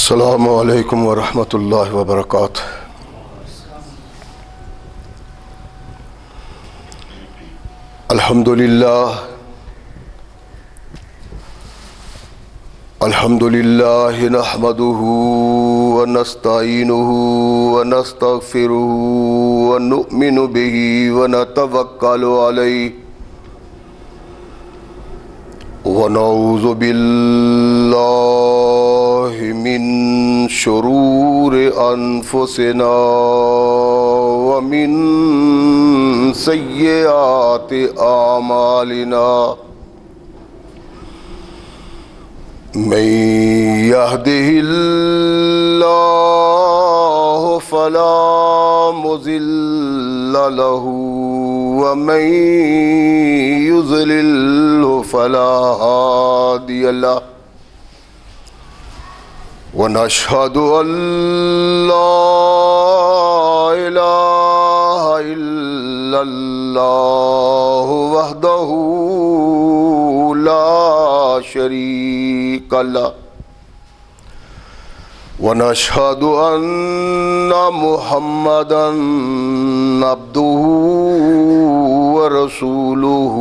السلام علیکم ورحمۃ اللہ وبرکاتہ۔ الحمد للہ نحمده ونستعینه ونستغفره ونؤمن به ونتوکل علیہ ونعوذ باللہ من شرور انفسنا ومن سیئات اعمالنا من يهده الله فلا مضل له ومن يضلل فلا هادي له ونشهد أن لا إله إلا الله وحده لا شريك له ونشهد أن محمدا عبده ورسوله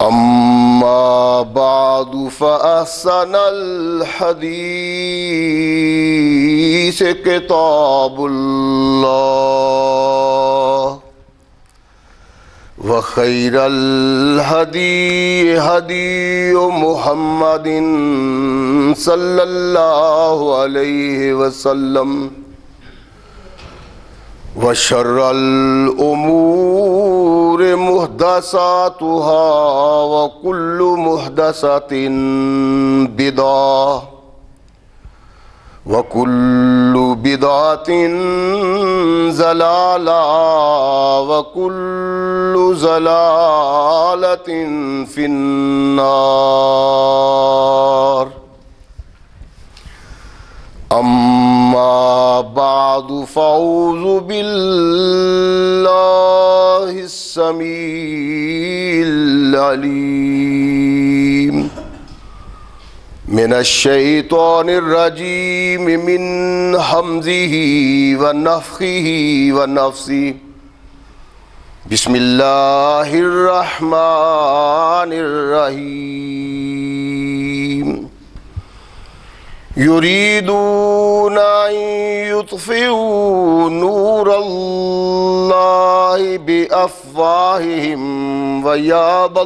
أما بعد فأحسن الحديث كتاب الله وخير الهدي هدي محمد صلى الله عليه وسلم وشر الأمور محدثاتها وكل محدثة بدعة وكل بدعة ضلالة وكل ضلالة في النار أما بعد فأعوذ بالله السميع العليم من الشيطان الرجيم من همزه ونفخه ونفثه بسم الله الرحمن الرحيم يريدون أن يطفئوا نور الله بأفواههم ويأبى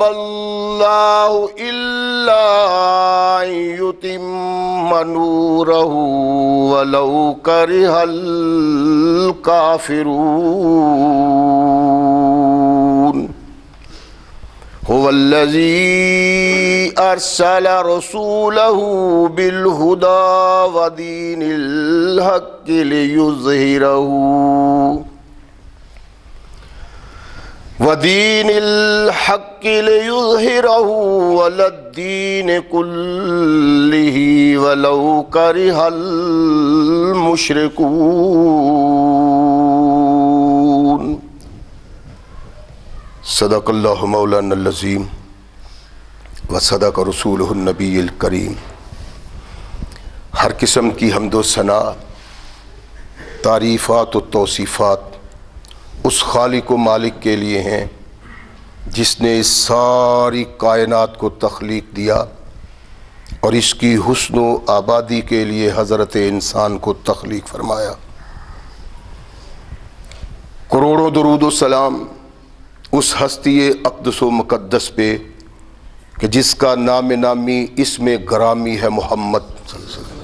الله إلا أن يتم نوره ولو كره الكافرون هو الذي أرسل رسوله بالهدى ودين الحق ليظهره على الدين كله ولو كره المشركون صدق اللہ مولانا العظیم وصدق رسولہ النبی الکریم۔ ہر قسم کی حمد و ثنا، تعریفات و توصیفات اس خالق و مالک کے لیے ہیں جس نے اس ساری کائنات کو تخلیق دیا اور اس کی حسن و آبادی کے لیے حضرت انسان کو تخلیق فرمایا۔ کروڑوں درود و سلام اس ہستی اقدس و مقدس پہ کہ جس کا نام نامی اسم گرامی ہے محمد صلی اللہ علیہ وسلم۔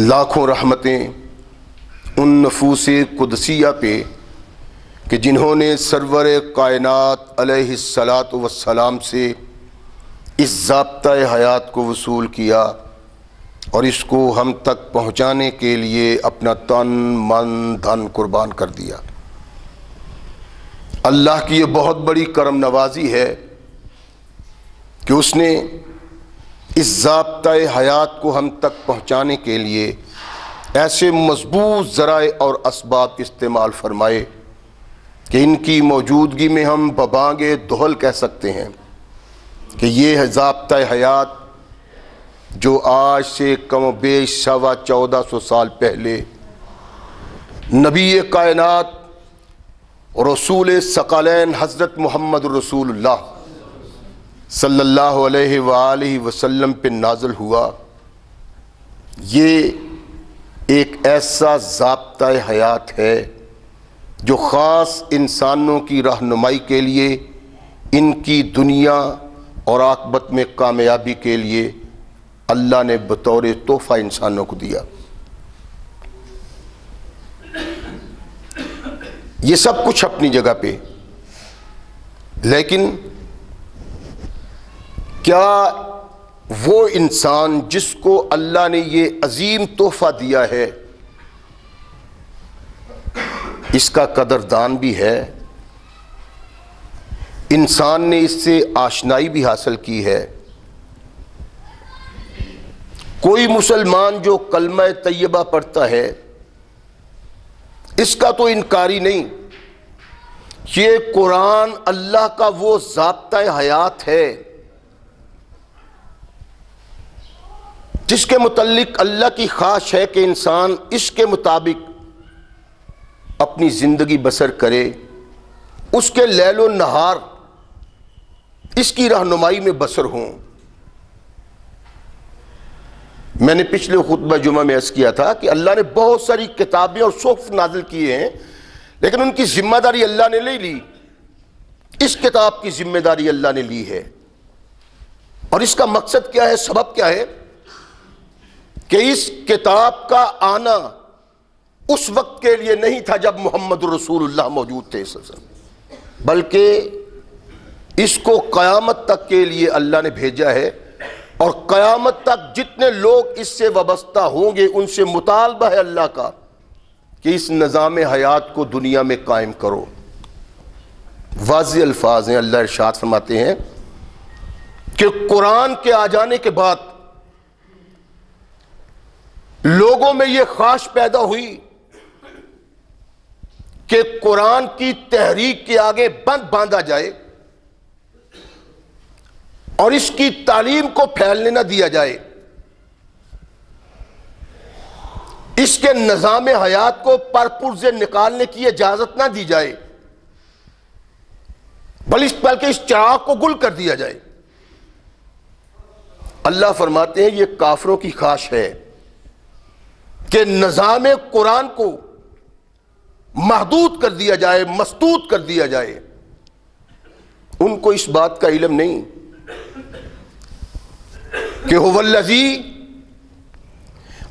لاکھوں رحمتیں ان نفوس قدسیہ پہ کہ جنہوں نے سرور کائنات علیہ السلام سے اس ضابطۂ حیات کو وصول کیا اور اس کو ہم تک پہنچانے کے لیے اپنا تن من دھن قربان کر دیا۔ اللہ کی یہ بہت بڑی کرم نوازی ہے کہ اس نے اس ضابطۂ حیات کو ہم تک پہنچانے کے لیے ایسے مضبوط ذرائع اور اسباب استعمال فرمائے کہ ان کی موجودگی میں ہم ببانگ دہل کہہ سکتے ہیں کہ یہ ہے ضابطہ حیات جو آج سے کم و بیش 1450 سال پہلے نبی کائنات رسول ثقلین حضرت محمد رسول اللہ صلی اللہ علیہ وآلہ وسلم پہ نازل ہوا۔ یہ ایک ایسا ضابطہ حیات ہے جو خاص انسانوں کی رہنمائی کے لیے، ان کی دنیا اور عاقبت میں کامیابی کے لیے اللہ نے بطور تحفہ انسانوں کو دیا۔ یہ سب کچھ اپنی جگہ پہ، لیکن کیا وہ انسان جس کو اللہ نے یہ عظیم تحفہ دیا ہے اس کا قدردان بھی ہے؟ انسان نے اس سے آشنائی بھی حاصل کی ہے۔ کوئی مسلمان جو کلمہ طیبہ پڑھتا ہے اس کا تو انکاری نہیں، یہ قرآن اللہ کا وہ ضابطہ حیات ہے جس کے متعلق اللہ کی خواہش ہے کہ انسان اس کے مطابق اپنی زندگی بسر کرے، اس کے لیل و نہار اس کی رہنمائی میں بسر ہوں۔ میں نے پچھلے خطبہ جمعہ میں عرض کیا تھا کہ اللہ نے بہت ساری کتابیں اور صحف نازل کیے ہیں، لیکن ان کی ذمہ داری اللہ نے نہیں لی۔ اس کتاب کی ذمہ داری اللہ نے لی ہے، اور اس کا مقصد کیا ہے، سبب کیا ہے کہ اس کتاب کا آنا اس وقت کے لیے نہیں تھا جب محمد رسول اللہ موجود تھے، بلکہ اس کو قیامت تک کے لیے اللہ نے بھیجا ہے، اور قیامت تک جتنے لوگ اس سے وابستہ ہوں گے ان سے مطالبہ ہے اللہ کا کہ اس نظام حیات کو دنیا میں قائم کرو۔ واضح الفاظ ہیں، اللہ ارشاد فرماتے ہیں کہ قرآن کے آ جانے کے بعد لوگوں میں یہ خواہش پیدا ہوئی کہ قرآن کی تحریک کے آگے بند باندھا جائے اور اس کی تعلیم کو پھیلنے نہ دیا جائے، اس کے نظام حیات کو پرپرزے نکالنے کی اجازت نہ دی جائے، بلکہ اس چراغ کو گل کر دیا جائے۔ اللہ فرماتے ہیں یہ کافروں کی خواہش ہے کہ نظام قرآن کو محدود کر دیا جائے، مسدود کر دیا جائے۔ ان کو اس بات کا علم نہیں کہ هو الذی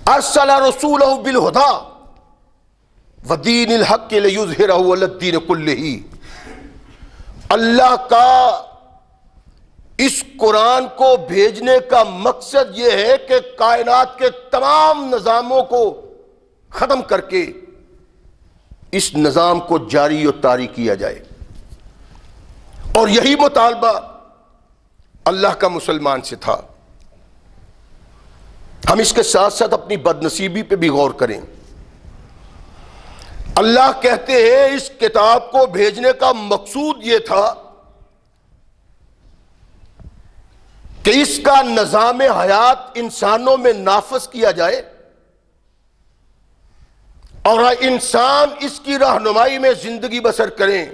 ارسل رسولہ بالہدی ودین الحق لیظہرہ علی الدین کلہ۔ اللہ کا اس قرآن کو بھیجنے کا مقصد یہ ہے کہ کائنات کے تمام نظاموں کو ختم کر کے اس نظام کو جاری و طاری کیا جائے، اور یہی مطالبہ اللہ کا مسلمان سے تھا۔ ہم اس کے ساتھ ساتھ اپنی بدنصیبی پہ بھی غور کریں۔ اللہ کہتے ہیں اس کتاب کو بھیجنے کا مقصود یہ تھا کہ اس کا نظام حیات انسانوں میں نافذ کیا جائے اور انسان اس کی رہنمائی میں زندگی بسر کریں،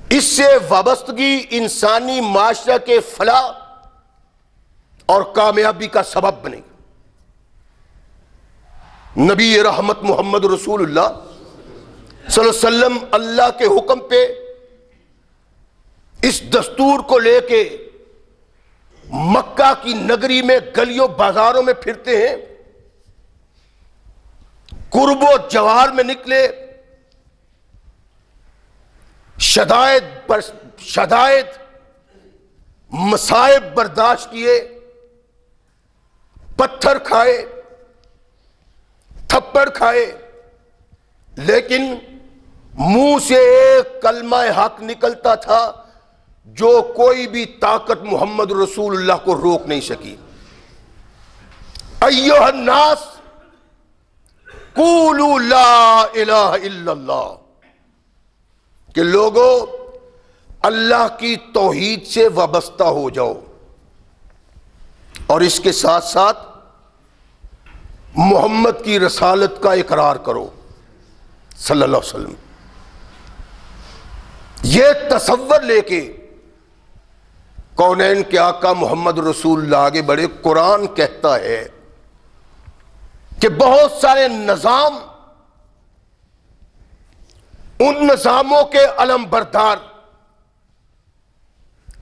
اس سے وابستگی انسانی معاشرہ کے فلاح اور کامیابی کا سبب بنے۔ نبی رحمت محمد رسول اللہ صلی اللہ علیہ وسلم اللہ کے حکم پہ اس دستور کو لے کے مکہ کی نگری میں گلیوں بازاروں میں پھرتے ہیں، قرب و جوار میں نکلے، شدائد مصائب برداشت کیے، پتھر کھائے، تھپڑ کھائے، لیکن منہ سے ایک کلمہ حق نکلتا تھا جو کوئی بھی طاقت محمد رسول اللہ کو روک نہیں سکی۔ ایھا الناس قولوا لا الہ الا اللہ، کہ لوگوں اللہ کی توحید سے وابستہ ہو جاؤ، اور اس کے ساتھ ساتھ محمد کی رسالت کا اقرار کرو صلی اللہ علیہ وسلم۔ یہ تصور لے کے کونین کے آقا محمد رسول اللہ آگے بڑھے۔ قرآن کہتا ہے کہ بہت سارے نظام، ان نظاموں کے علم بردار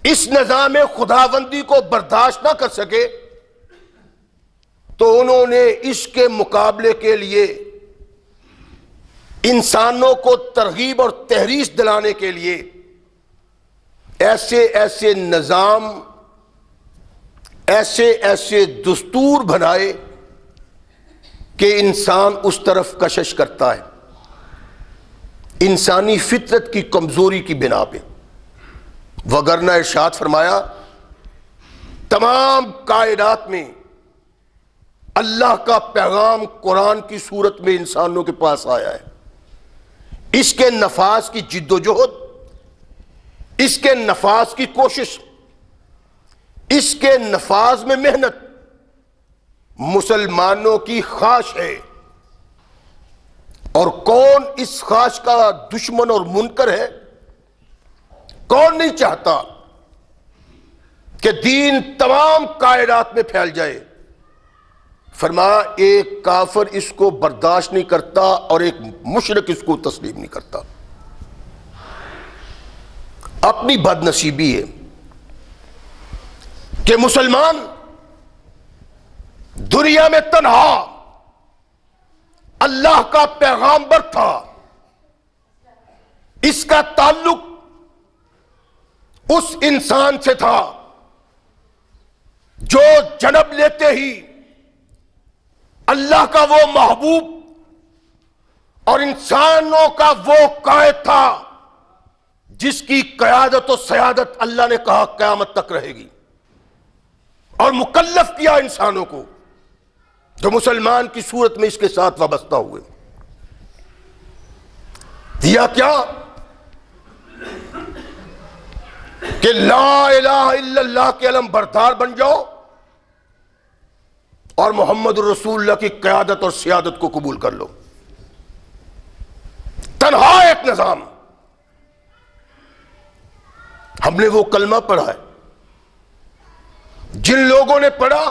اس نظام خداوندی کو برداشت نہ کر سکے، تو انہوں نے اس کے مقابلے کے لیے انسانوں کو ترغیب اور تحریک دلانے کے لیے ایسے ایسے نظام، ایسے ایسے دستور بنائے کہ انسان اس طرف کشش کرتا ہے، انسانی فطرت کی کمزوری کی بنا پہ۔ وگرنہ ارشاد فرمایا تمام کائنات میں اللہ کا پیغام قرآن کی صورت میں انسانوں کے پاس آیا ہے۔ اس کے نفاذ کی جد و جہد، اس کے نفاذ کی کوشش، اس کے نفاذ میں محنت مسلمانوں کی خواہش ہے، اور کون اس خواہش کا دشمن اور منکر ہے؟ کون نہیں چاہتا کہ دین تمام کائنات میں پھیل جائے؟ فرمایا ایک کافر اس کو برداشت نہیں کرتا اور ایک مشرک اس کو تسلیم نہیں کرتا۔ اپنی بد نصیبی ہے کہ مسلمان دنیا میں تنہا اللہ کا پیغامبر تھا، اس کا تعلق اس انسان سے تھا جو جنم لیتے ہی اللہ کا وہ محبوب اور انسانوں کا وہ قائد تھا جس کی قیادت و سیادت اللہ نے کہا قیامت تک رہے گی، اور مکلف کیا انسانوں کو جو مسلمان کی صورت میں اس کے ساتھ وابستہ ہوئے۔ دیا کیا کہ لا الہ الا اللہ کے علم بردار بن جاؤ اور محمد رسول اللہ کی قیادت اور سیادت کو قبول کر لو۔ تنہا ایک نظام، ہم نے وہ کلمہ پڑھا ہے، جن لوگوں نے پڑھا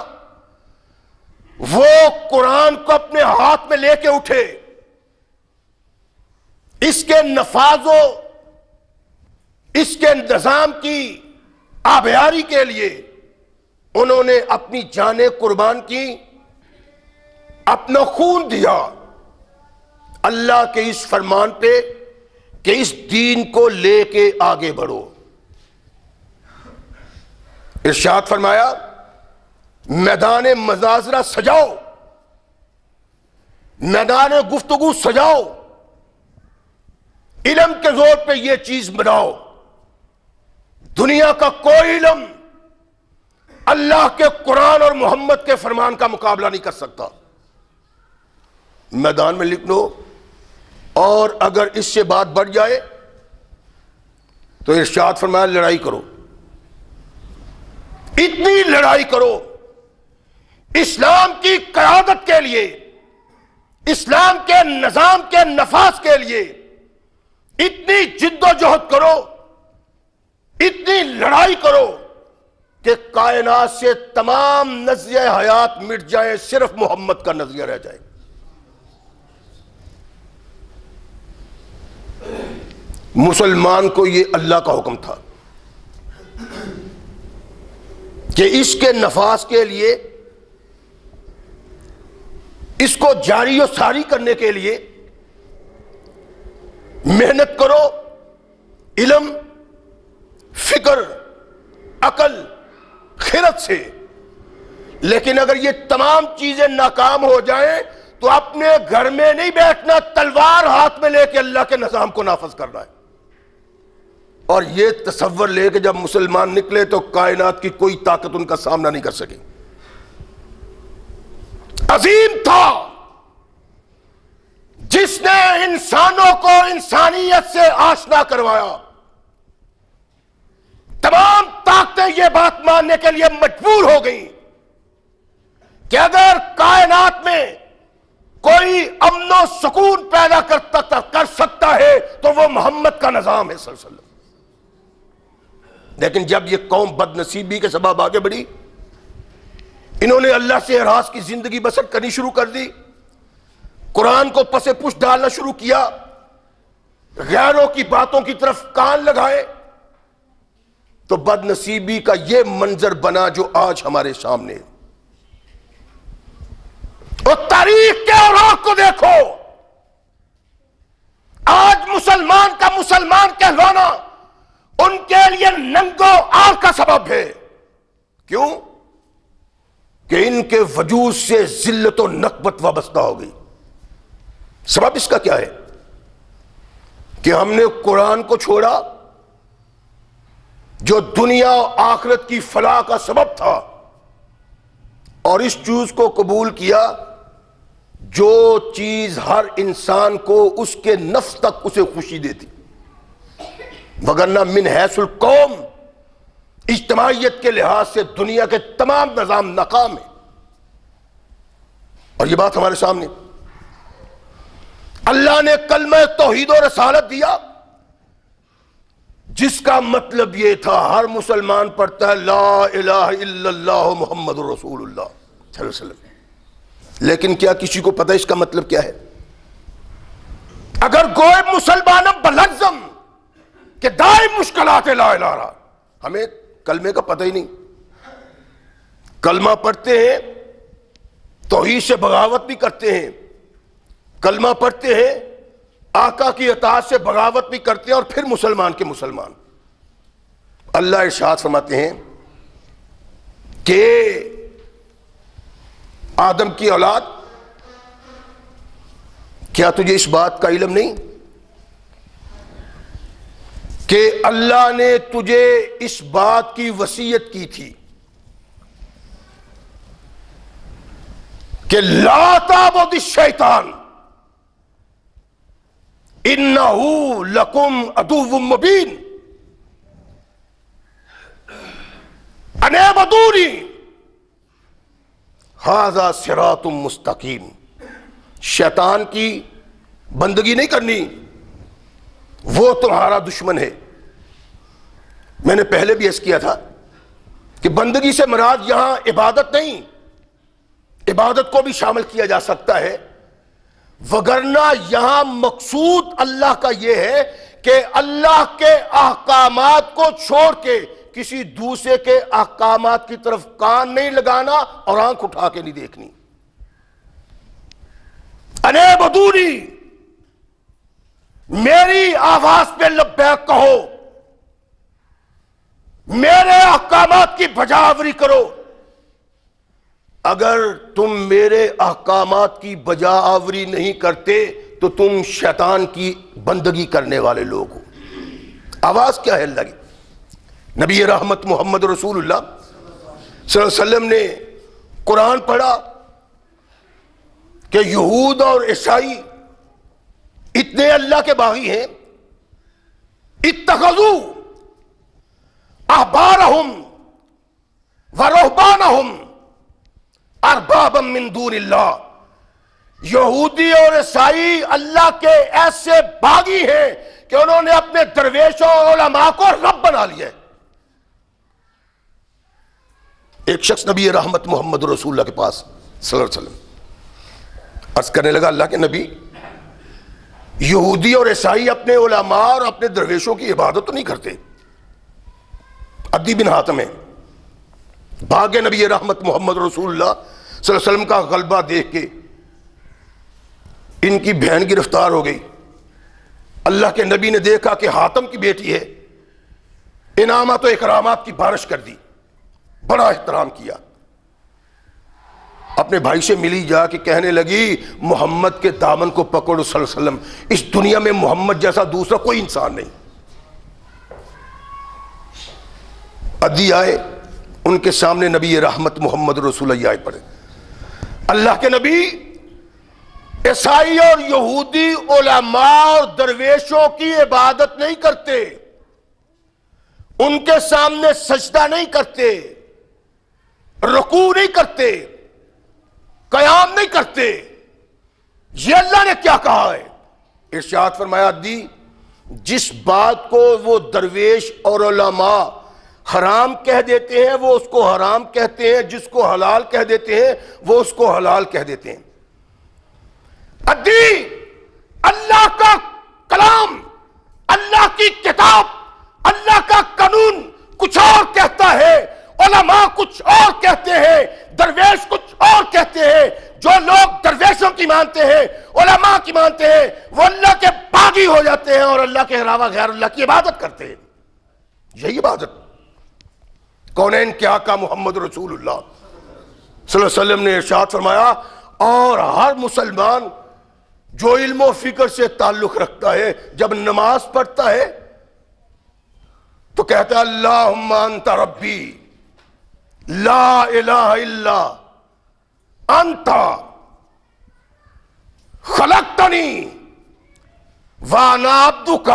وہ قرآن کو اپنے ہاتھ میں لے کے اٹھے، اس کے نفاذ و اس کے نظام کی آبیاری کے لیے انہوں نے اپنی جانیں قربان کی، اپنا خون دیا اللہ کے اس فرمان پہ کہ اس دین کو لے کے آگے بڑھو۔ ارشاد فرمایا میدان مناظرہ سجاؤ، میدان گفتگو سجاؤ، علم کے زور پہ یہ چیز بناؤ، دنیا کا کوئی علم اللہ کے قرآن اور محمد کے فرمان کا مقابلہ نہیں کر سکتا۔ میدان میں لکھ لو، اور اگر اس سے بات بڑھ جائے تو ارشاد فرمایا لڑائی کرو، اتنی لڑائی کرو اسلام کی قیادت کے لیے، اسلام کے نظام کے نفاذ کے لیے، اتنی جد و جہد کرو، اتنی لڑائی کرو کہ کائنات سے تمام نظریہ حیات مٹ جائے، صرف محمد کا نظریہ رہ جائے۔ مسلمان کو یہ اللہ کا حکم تھا کہ اس کے نفاذ کے لیے، اس کو جاری و ساری کرنے کے لیے محنت کرو، علم، فکر، عقل، خرد سے۔ لیکن اگر یہ تمام چیزیں ناکام ہو جائیں تو اپنے گھر میں نہیں بیٹھنا، تلوار ہاتھ میں لے کے اللہ کے نظام کو نافذ کرنا ہے۔ اور یہ تصور لے کے جب مسلمان نکلے تو کائنات کی کوئی طاقت ان کا سامنا نہیں کر سکے۔ عظیم تھا انسانوں کو انسانیت سے آشنا کروایا، تمام طاقتیں یہ بات ماننے کے لیے مجبور ہو گئیں کہ اگر کائنات میں کوئی امن و سکون پیدا کر سکتا ہے تو وہ محمد کا نظام ہے صلی اللہ علیہ وسلم۔ لیکن جب یہ قوم بد نصیبی کے سبب آگے بڑھی، انہوں نے اللہ سے اعراض کی زندگی بسر کرنی شروع کر دی، قرآن کو پس پش ڈالنا شروع کیا، غیروں کی باتوں کی طرف کان لگائے، تو بد نصیبی کا یہ منظر بنا جو آج ہمارے سامنے ہے۔ اور تاریخ کے اوراق کو دیکھو، آج مسلمان کا مسلمان کہلانا ان کے لیے ننگو آر کا سبب ہے۔ کیوں؟ کہ ان کے وجود سے ذلت و نکبت وابستہ ہو گئی۔ سبب اس کا کیا ہے؟ کہ ہم نے قرآن کو چھوڑا جو دنیا و آخرت کی فلاح کا سبب تھا، اور اس چیز کو قبول کیا جو چیز ہر انسان کو اس کے نفس تک اسے خوشی دیتی، وگرنہ من حیث القوم اجتماعیت کے لحاظ سے دنیا کے تمام نظام ناکام ہیں۔ اور یہ بات ہمارے سامنے، اللہ نے کلمہ توحید و رسالت دیا جس کا مطلب یہ تھا ہر مسلمان پڑھتا ہے لا الہ الا اللہ محمد رسول اللہ صلی اللہ علیہ وسلم، لیکن کیا کسی کو پتہ اس کا مطلب کیا ہے؟ اگر گوئے مسلمانم بلغزم کہ دائم مشکلات لا الہ الا، ہمیں کلمے کا پتہ ہی نہیں، کلمہ پڑھتے ہیں توحید سے بغاوت بھی کرتے ہیں، کلمہ پڑھتے ہیں آقا کی اطاعت سے بغاوت بھی کرتے ہیں، اور پھر مسلمان کے مسلمان۔ اللہ ارشاد فرماتے ہیں کہ آدم کی اولاد، کیا تجھے اس بات کا علم نہیں کہ اللہ نے تجھے اس بات کی وصیت کی تھی کہ لا تعبد الشیطان انہو لکم عدو مبین ان اعبدونی ھذا صراط مستقیم۔ شیطان کی بندگی نہیں کرنی، وہ تمہارا دشمن ہے۔ میں نے پہلے بھی عرض کیا تھا کہ بندگی سے مراد یہاں عبادت نہیں، عبادت کو بھی شامل کیا جا سکتا ہے، وگرنہ یہاں مقصود اللہ کا یہ ہے کہ اللہ کے احکامات کو چھوڑ کے کسی دوسرے کے احکامات کی طرف کان نہیں لگانا اور آنکھ اٹھا کے نہیں دیکھنی۔ ان اعبدونی، میری آواز پہ لبیک کہو، میرے احکامات کی بجاوری کرو۔ اگر تم میرے احکامات کی بجاوری نہیں کرتے تو تم شیطان کی بندگی کرنے والے لوگ ہو۔ آواز کیا ہے اللہ کی؟ نبی رحمت محمد رسول اللہ صلی اللہ علیہ وسلم نے قرآن پڑھا کہ یہود اور عیسائی اتنے اللہ کے باغی ہیں، اتخذوا احبارہم ورہبانہم اربابا من دون اللہ، یہودی اور عیسائی اللہ کے ایسے باغی ہیں کہ انہوں نے اپنے درویشوں اور علماء کو رب بنا لیا ہے۔ ایک شخص نبی رحمت محمد رسول اللہ کے پاس صلی اللہ علیہ وسلم عرض کرنے لگا، اللہ کے نبی، یہودی اور عیسائی اپنے علماء اور اپنے درویشوں کی عبادت تو نہیں کرتے۔ عدی بن حاتم ہے، بھاگے نبی رحمت محمد رسول اللہ صلی اللہ علیہ وسلم کا غلبہ دیکھ کے، ان کی بہن گرفتار ہو گئی۔ اللہ کے نبی نے دیکھا کہ حاتم کی بیٹی ہے، انعامات و اکرامات کی بارش کر دی، بڑا احترام کیا۔ اپنے بھائی سے ملی، جا کے کہنے لگی محمد کے دامن کو پکڑو صلی اللہ علیہ وسلم، اس دنیا میں محمد جیسا دوسرا کوئی انسان نہیں۔ عدی آئے، ان کے سامنے نبی رحمت محمد رسول اللہ آئے پڑے، اللہ کے نبی عیسائی اور یہودی علماء اور درویشوں کی عبادت نہیں کرتے، ان کے سامنے سجدہ نہیں کرتے، رکوع نہیں کرتے، قیام نہیں کرتے۔ یہ اللہ نے کیا کہا ہے؟ ارشاد فرمایا دی جس بات کو وہ درویش اور علماء حرام کہہ دیتے ہیں وہ اس کو حرام کہتے ہیں، جس کو حلال کہہ دیتے ہیں وہ اس کو حلال کہہ دیتے ہیں۔ ادی اللہ کا کلام، اللہ کی کتاب، اللہ کا قانون کچھ اور کہتا ہے، علماء کچھ اور کہتے ہیں، درویش کچھ اور کہتے ہیں۔ جو لوگ درویشوں کی مانتے ہیں، علماء کی مانتے ہیں، وہ اللہ کے باغی ہو جاتے ہیں اور اللہ کے علاوہ غیر اللہ کی عبادت کرتے ہیں۔ یہی عبادت کونین کے آقا محمد رسول اللہ صلی اللہ علیہ وسلم نے ارشاد فرمایا، اور ہر مسلمان جو علم و فکر سے تعلق رکھتا ہے جب نماز پڑھتا ہے تو کہتا ہے اللہم انت ربی لا الہ الا انت خلقتنی وانا عبدک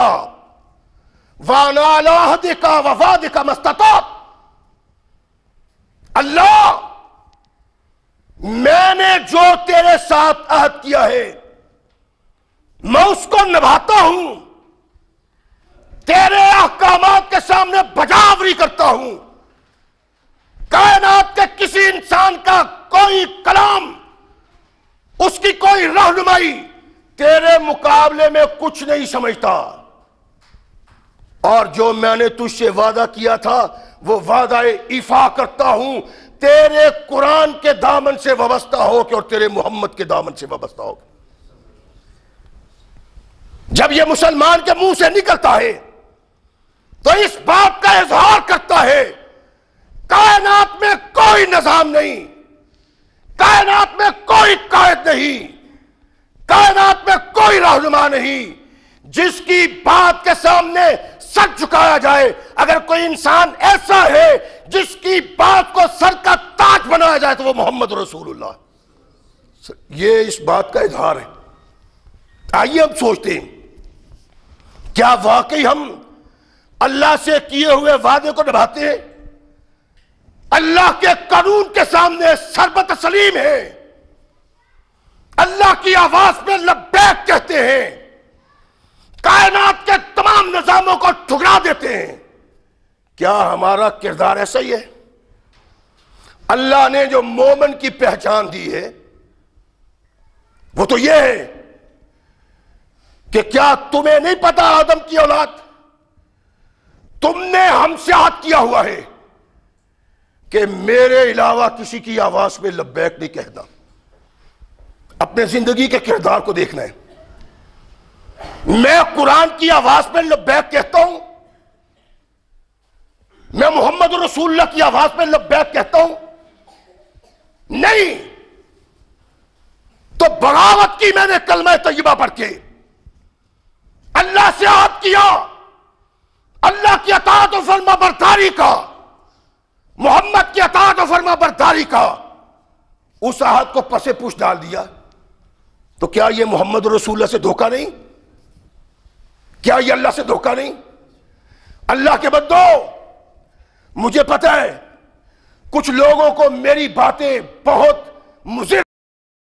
وانا علی عہدک ووعدک ما استطعت۔ اللہ میں نے جو تیرے ساتھ عہد کیا ہے میں اس کو نبھاتا ہوں، تیرے احکامات کے سامنے بجاوری کرتا ہوں۔ کائنات کے کسی انسان کا کوئی کلام، اس کی کوئی رہنمائی تیرے مقابلے میں کچھ نہیں سمجھتا، اور جو میں نے تجھ سے وعدہ کیا تھا وہ وعدہ ایفا کرتا ہوں، تیرے قرآن کے دامن سے وابستہ ہو کے اور تیرے محمد کے دامن سے وابستہ ہو کے۔ جب یہ مسلمان کے منہ سے نکلتا ہے تو اس بات کا اظہار کرتا ہے کائنات میں کوئی نظام نہیں، کائنات میں کوئی قائد نہیں، کائنات میں کوئی رہنما نہیں جس کی بات کے سامنے سر جھکایا جائے۔ اگر کوئی انسان ایسا ہے جس کی بات کو سر کا تاج بنایا جائے تو وہ محمد رسول اللہ۔ یہ اس بات کا اظہار ہے۔ آئیے ہم سوچتے ہیں کیا واقعی ہم اللہ سے کیے ہوئے وعدے کو نبھاتے ہیں؟ اللہ کے قانون کے سامنے سر تسلیم ہے، اللہ کی آواز میں لبیک کہتے ہیں، کائنات کے تمام نظاموں کو ٹھکرا دیتے ہیں۔ کیا ہمارا کردار ایسا ہی ہے؟ اللہ نے جو مومن کی پہچان دی ہے وہ تو یہ ہے کہ کیا تمہیں نہیں پتا آدم کی اولاد، تم نے ہم سے عہد کیا ہوا ہے کہ میرے علاوہ کسی کی آواز میں لبیک نہیں کہنا۔ اپنے زندگی کے کردار کو دیکھنا ہے۔ میں قرآن کی آواز میں لبیک کہتا ہوں، میں محمد رسول اللہ کی آواز میں لبیک کہتا ہوں؟ نہیں۔ تو بغاوت کی میں نے کلمہ طیبہ پڑھ کے اللہ سے عہد کیا، اللہ کی اطاعت و فرما برداری کا، محمد کی اطاعت و فرما برداری کا، اس عہد کو پس پوچھ ڈال دیا تو کیا یہ محمد رسول اللہ سے دھوکہ نہیں؟ کیا یہ اللہ سے دھوکہ نہیں؟ اللہ کے بندو، مجھے پتہ ہے کچھ لوگوں کو میری باتیں بہت مضر